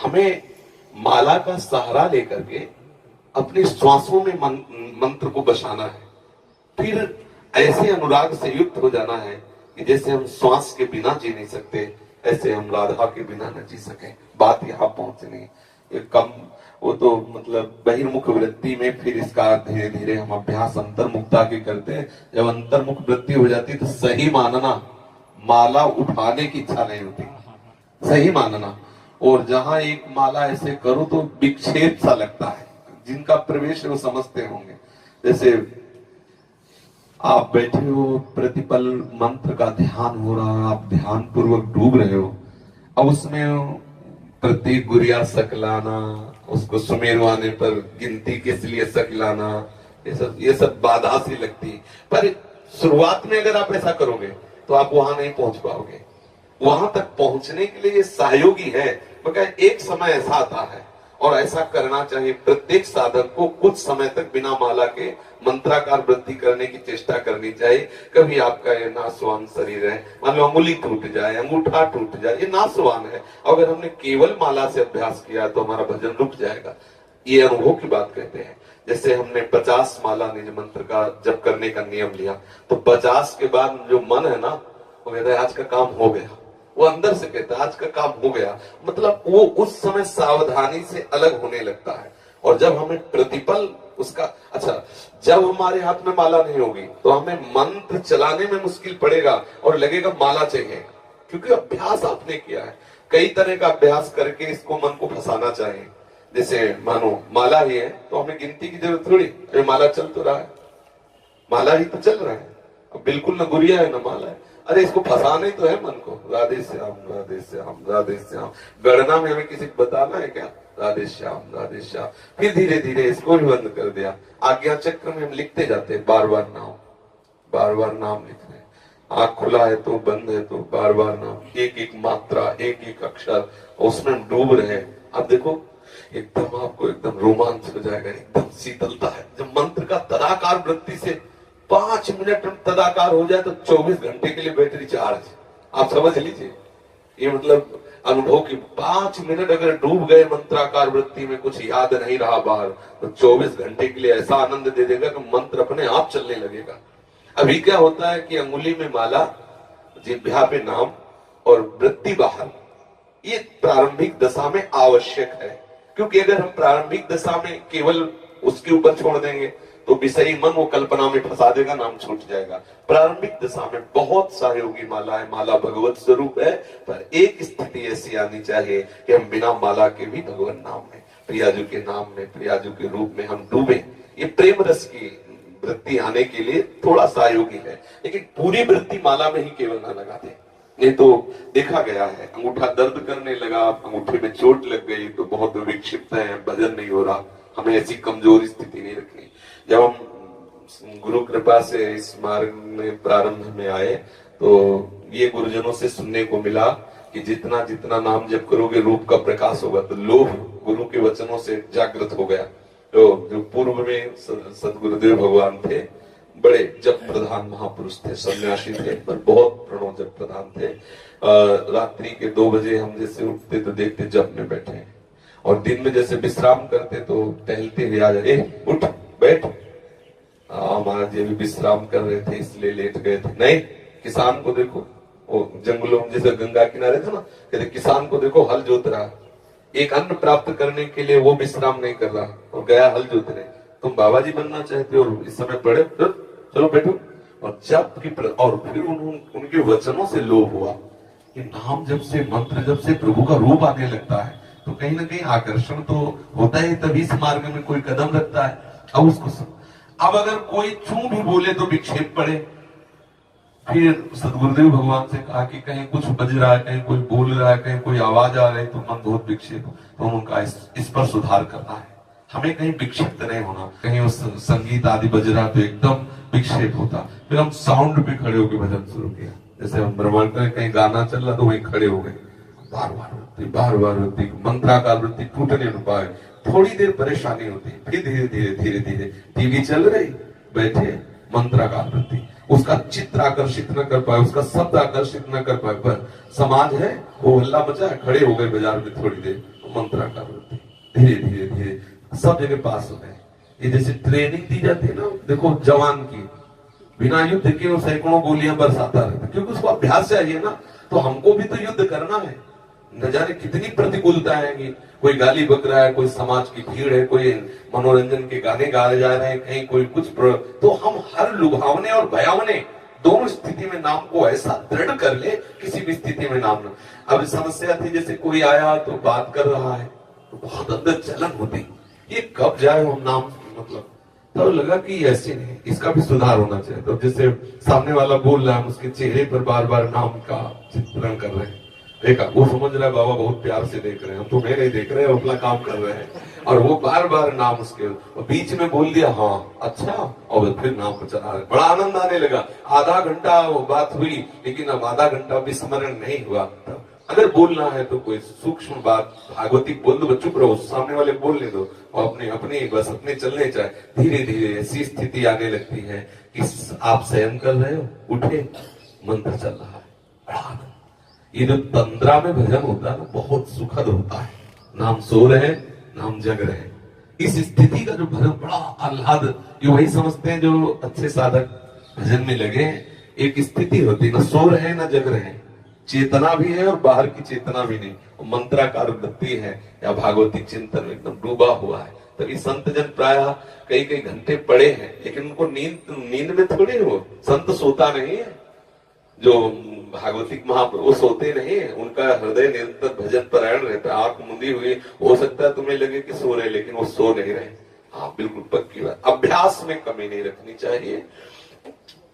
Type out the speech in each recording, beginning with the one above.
हमें माला का सहारा लेकर के अपनी श्वासों में मंत्र को बसाना है। फिर ऐसे अनुराग से युक्त हो जाना है कि जैसे हम श्वास के बिना जी नहीं सकते, ऐसे हम राधा के बिना न जी सके। बात यहाँ पहुंचनी ये कम, वो तो मतलब बहिर्मुख वृत्ति में फिर इसका धीरे धीरे हम अभ्यास अंतर्मुखता के करते हैं। जब अंतर्मुख वृत्ति हो जाती है तो सही मानना, माला उठाने की इच्छा नहीं होती, सही मानना। और जहां एक माला ऐसे करो तो विक्षेप सा लगता है, जिनका प्रवेश है वो समझते होंगे। जैसे आप बैठे हो, प्रतिपल मंत्र का ध्यान हो रहा, आप ध्यान पूर्वक डूब रहे हो, अब उसमें प्रत्येक गुरिया सकलाना, उसको सुमेरु आने पर गिनती किस लिए सकलाना, ये सब बाधा सी लगती। पर शुरुआत में अगर आप ऐसा करोगे तो आप वहां नहीं पहुंच पाओगे। वहां तक पहुंचने के लिए ये सहयोगी है, मगर एक समय ऐसा आता है और ऐसा करना चाहिए। प्रत्येक साधक को कुछ समय तक बिना माला के मंत्राकार वृद्धि करने की चेष्टा करनी चाहिए। कभी आपका ये नासवान शरीर है, मान लो अंगुली टूट जाए, अंगूठा टूट जाए, ये नासवान है। अगर हमने केवल माला से अभ्यास किया तो हमारा भजन रुक जाएगा। ये अनुभव की बात कहते हैं। जैसे हमने 50 माला निज मंत्र का जप करने का नियम लिया, तो 50 के बाद जो मन है ना, वो कहता है आज का काम हो गया। वो अंदर से कहता है आज का काम हो गया, मतलब वो उस समय सावधानी से अलग होने लगता है। और जब हमें प्रतिपल उसका, अच्छा, जब हमारे हाथ में माला नहीं होगी तो हमें मंत्र चलाने में मुश्किल पड़ेगा और लगेगा माला चाहिए, क्योंकि अभ्यास आपने किया है। कई तरह का अभ्यास करके इसको मन को फंसाना चाहिए। जैसे मानो माला ही है तो हमें गिनती की जरूरत थोड़ी, माला चल तो रहा है, माला ही तो चल रहा है, अब बिल्कुल न गुरिया है न माला है। अरे इसको फंसाने तो है मन को, राधे श्याम राधे श्याम राधे श्याम। गणना में हमें किसी को बताना है क्या, राधे श्याम राधे श्याम। फिर धीरे धीरे इसको भी बंद कर दिया। आज्ञा चक्र में हम लिखते जाते हैं बार बार नाम, बार बार नाम लिख रहे हैं। आंख खुला है तो बंद है तो बार बार नाम, एक एक मात्रा, एक एक अक्षर, उसमें हम डूब रहे हैं। अब देखो एकदम आपको एकदम रोमांच हो जाएगा, एकदम शीतलता है। जब मंत्र का तदाकार वृत्ति से 5 मिनट तदाकार हो जाए तो 24 घंटे के लिए बैटरी चार्ज। आप समझ लीजिए, ये मतलब अनुभव की 5 मिनट अगर डूब गए मंत्राकार वृत्ति में, कुछ याद नहीं रहा बाहर, तो 24 घंटे के लिए ऐसा आनंद दे देगा कि मंत्र अपने आप चलने लगेगा। अभी क्या होता है कि अंगुली में माला, जिह्वा पे नाम और वृत्ति बाहर, ये प्रारंभिक दशा में आवश्यक है। क्योंकि अगर हम प्रारंभिक दशा में केवल उसके ऊपर छोड़ देंगे तो विषयी मन वो कल्पना में फंसा देगा, नाम छूट जाएगा। प्रारंभिक दशा में बहुत सहयोगी माला है, माला भगवत स्वरूप है, पर एक स्थिति ऐसी आनी चाहिए कि हम बिना माला के भी भगवान नाम में, प्रियाजू के नाम में, प्रियाजू के रूप में हम डूबे। ये प्रेम रस की वृत्ति आने के लिए थोड़ा सहयोगी है, लेकिन पूरी वृत्ति माला में ही केवल ना लगा दे। नहीं तो देखा गया है, अंगूठा दर्द करने लगा, अंगूठे में चोट लग गई तो बहुत विक्षिप्त है, भजन नहीं हो रहा। हमें ऐसी कमजोर स्थिति नहीं रखनी। जब हम गुरु कृपा से इस मार्ग में प्रारंभ में आए तो ये गुरुजनों से सुनने को मिला कि जितना जितना नाम जप करोगे रूप का प्रकाश होगा। तो लोभ गुरु के वचनों से जागृत हो गया। तो जो पूर्व में सदगुरुदेव भगवान थे, बड़े जप प्रधान महापुरुष थे, सन्यासी थे, पर बहुत प्रणव जप प्रधान थे। रात्रि के 2 बजे हम जैसे उठते तो देखते जप में बैठे हैं, और दिन में जैसे विश्राम करते तो टहलते हुए आ जाए, उठ बैठ। महाराज जी भी विश्राम कर रहे थे इसलिए लेट गए थे। नहीं, किसान को देखो, वो जंगलों में जैसे गंगा किनारे था ना, कहते किसान को देखो हल जोत रहा, एक अन्न प्राप्त करने के लिए वो विश्राम नहीं कर रहा और गया हल जोतने। तुम बाबा जी बनना चाहते हो, इस समय पढ़े, चलो बैठो। और जब की और फिर उनके वचनों से लोभ हुआ कि नाम जब से, मंत्र जब से प्रभु का रूप आने लगता है तो कहीं ना कहीं आकर्षण तो होता है, तभी इस मार्ग में कोई कदम रखता है। अब उसको अब अगर कोई चू भी बोले तो विक्षेप पड़े। फिर सदगुरुदेव भगवान से कहा कि कहीं कुछ बज रहा है, कहीं कोई बोल रहा है, कहीं कोई आवाज आ रही है तो मन बहुत विक्षेप हो। तो उनका इस पर सुधार करना है, हमें कहीं विक्षिप्त नहीं होना। कहीं उस संगीत आदि बज रहा तो एकदम विक्षेप होता। फिर हम साउंड पे खड़े होकर भजन शुरू किया। जैसे हम ब्रह्मांड में कहीं गाना चल रहा तो वहीं खड़े हो गए, बार बार वृत्ति, मंत्राकार वृत्ति टूटने न पाए। थोड़ी देर परेशानी होती, फिर धीरे धीरे धीरे धीरे टीवी चल रही, बैठे मंत्राकार वृत्ति, उसका चित्र आकर्षित न कर पाए, उसका शब्द आकर्षित न कर पाए, पर समाज है वो हल्ला मचा, खड़े हो गए बाजार में थोड़ी देर, मंत्राकार वृत्ति धीरे धीरे धीरे सब जगह पास हो गए। ये जैसे ट्रेनिंग दी जाती है ना, देखो जवान की बिना युद्ध के वो सैकड़ों गोलियां बरसाता रहता, क्योंकि उसको अभ्यास चाहिए ना। तो हमको भी तो युद्ध करना है, न जाने कितनी प्रतिकूलता आएंगी। कोई गाली बक रहा है, कोई समाज की भीड़ है, कोई मनोरंजन के गाने गाए जा रहे हैं, कहीं कोई कुछ तो हम हर लुभावने और भयावने दोनों स्थिति में नाम को ऐसा दृढ़ कर ले, किसी भी स्थिति में नाम न। अब समस्या थी, जैसे कोई आया तो बात कर रहा है तो बहुत अंदर जलन होती, ये कब जाए हम नाम, मतलब तो लगा कि ऐसे नहीं, इसका भी सुधार होना चाहिए। तो जैसे सामने वाला बोल रहा है, उसके चेहरे पर बार बार नाम का चित्रण कर रहे हैं, देखा वो समझ रहा है बाबा बहुत प्यार से देख रहे हैं, हम तो नहीं देख रहे हैं, अपना काम कर रहे हैं। और वो बार बार नाम उसके बीच में बोल दिया, हाँ अच्छा, और फिर नाम को चला रहे, बड़ा आनंद आने लगा। आधा घंटा वो बात हुई, लेकिन अब आधा घंटा भी स्मरण नहीं हुआ। अगर बोलना है तो कोई सूक्ष्म बात भागवतिक बोल दो, चुप रहो, सामने वाले बोलने दो, और अपने अपने बस अपने चलने चाहे। धीरे धीरे ऐसी स्थिति आने लगती है कि आप शयन कर रहे हो, उठे, मंत्र चल रहा है, बड़ा आनंद। ये जो तंद्रा में भजन होता है ना, बहुत सुखद होता है। नाम सो रहे, नाम जग रहे, इस स्थिति का जो भजन बड़ा आह्लाद, ये वही समझते हैं जो अच्छे साधक भजन में लगे हैं। एक स्थिति होती है, ना सो रहे ना जग रहे, चेतना भी है और बाहर की चेतना भी नहीं, मंत्राकार वृत्ति है या भागवती चिंतन में एकदम डूबा हुआ है। तो इस संत जन प्राय कई कई घंटे पड़े हैं, लेकिन उनको नींद में थोड़ी हो, संत सोता नहीं है। जो भागवतिक महापुरुष वो सोते नहीं है, उनका हृदय निरंतर भजन परायण रहता है। आंख मुंदी हुई हो सकता है तुम्हें लगे कि सो रहे, लेकिन वो सो नहीं रहे। हाँ बिल्कुल पक्की बात, अभ्यास में कमी नहीं रखनी चाहिए।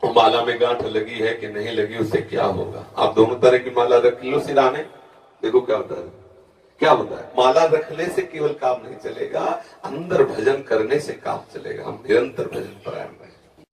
माला में गांठ लगी है कि नहीं लगी, उससे क्या होगा। आप दोनों तरह की माला रख लो सिराने, देखो क्या होता है। क्या होता है, माला रखने से केवल काम नहीं चलेगा, अंदर भजन करने से काम चलेगा। हम निरंतर भजन